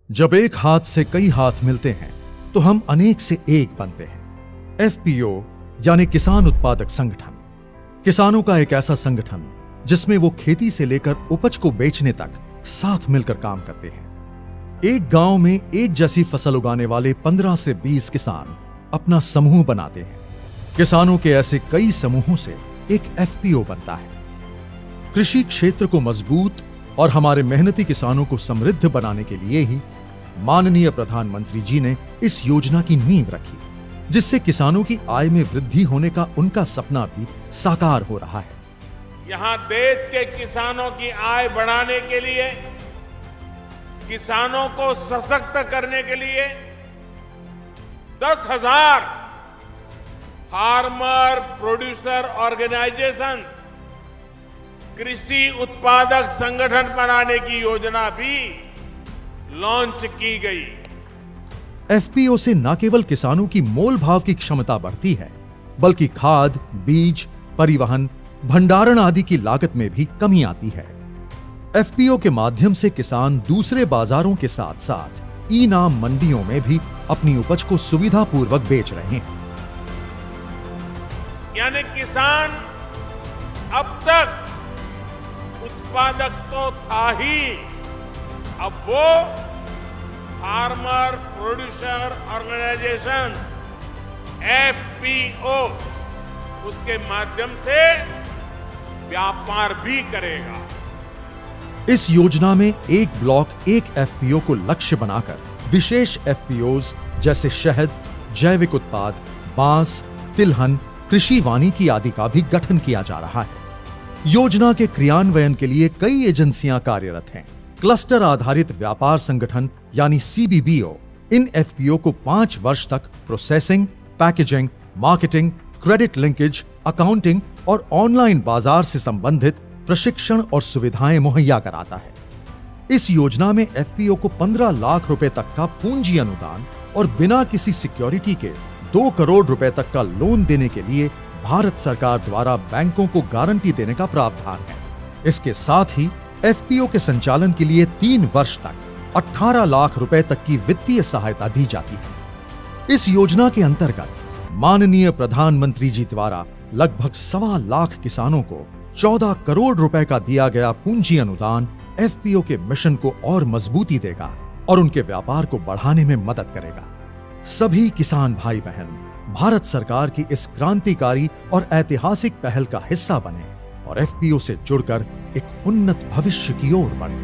जब एक हाथ से कई हाथ मिलते हैं तो हम अनेक से एक बनते हैं। एफपीओ यानी किसान उत्पादक संगठन, किसानों का एक ऐसा संगठन जिसमें वो खेती से लेकर उपज को बेचने तक साथ मिलकर काम करते हैं। एक गांव में एक जैसी फसल उगाने वाले 15 से 20 किसान अपना समूह बनाते हैं। किसानों के ऐसे कई समूहों से एक एफपीओ बनता है। कृषि क्षेत्र को मजबूत और हमारे मेहनती किसानों को समृद्ध बनाने के लिए ही माननीय प्रधानमंत्री जी ने इस योजना की नींव रखी, जिससे किसानों की आय में वृद्धि होने का उनका सपना भी साकार हो रहा है। यहां देश के किसानों की आय बढ़ाने के लिए, किसानों को सशक्त करने के लिए 10,000 फार्मर प्रोड्यूसर ऑर्गेनाइजेशन, कृषि उत्पादक संगठन बनाने की योजना भी लॉन्च की गई। एफपीओ से न केवल किसानों की मोल भाव की क्षमता बढ़ती है, बल्कि खाद, बीज, परिवहन, भंडारण आदि की लागत में भी कमी आती है। एफपीओ के माध्यम से किसान दूसरे बाजारों के साथ साथ ई नाम मंडियों में भी अपनी उपज को सुविधापूर्वक बेच रहे हैं। यानी किसान अब तक उत्पादक तो था ही, अब वो फार्मर प्रोड्यूसर ऑर्गेनाइजेशन एफपीओ उसके माध्यम से व्यापार भी करेगा। इस योजना में एक ब्लॉक एक एफपीओ को लक्ष्य बनाकर विशेष एफपीओज जैसे शहद, जैविक उत्पाद, बांस, तिलहन, कृषि वानिकी आदि का भी गठन किया जा रहा है। योजना के क्रियान्वयन के लिए कई एजेंसियां कार्यरत हैं। क्लस्टर आधारित व्यापार संगठन यानी सीबीबीओ इन एफपीओ को 5 वर्ष तक processing, packaging, marketing, credit linkage, accounting और ऑनलाइन बाजार से संबंधित प्रशिक्षण और सुविधाएं मुहैया कराता है। इस योजना में एफपीओ को 15 लाख रुपए तक का पूंजी अनुदान और बिना किसी सिक्योरिटी के 2 करोड़ रुपए तक का लोन देने के लिए भारत सरकार द्वारा बैंकों को गारंटी देने का प्रावधान है। इसके साथ ही एफपीओ के संचालन के लिए 3 वर्ष तक 18 लाख रुपए तक की वित्तीय सहायता दी जाती है। इस योजना के अंतर्गत माननीय प्रधानमंत्री जी द्वारा लगभग 1.25 लाख किसानों को 14 करोड़ रुपए का दिया गया पूंजी अनुदान एफपीओ के मिशन को और मजबूती देगा और उनके व्यापार को बढ़ाने में मदद करेगा। सभी किसान भाई बहन भारत सरकार की इस क्रांतिकारी और ऐतिहासिक पहल का हिस्सा बने और एफपीओ से जुड़कर एक उन्नत भविष्य की ओर बढ़े।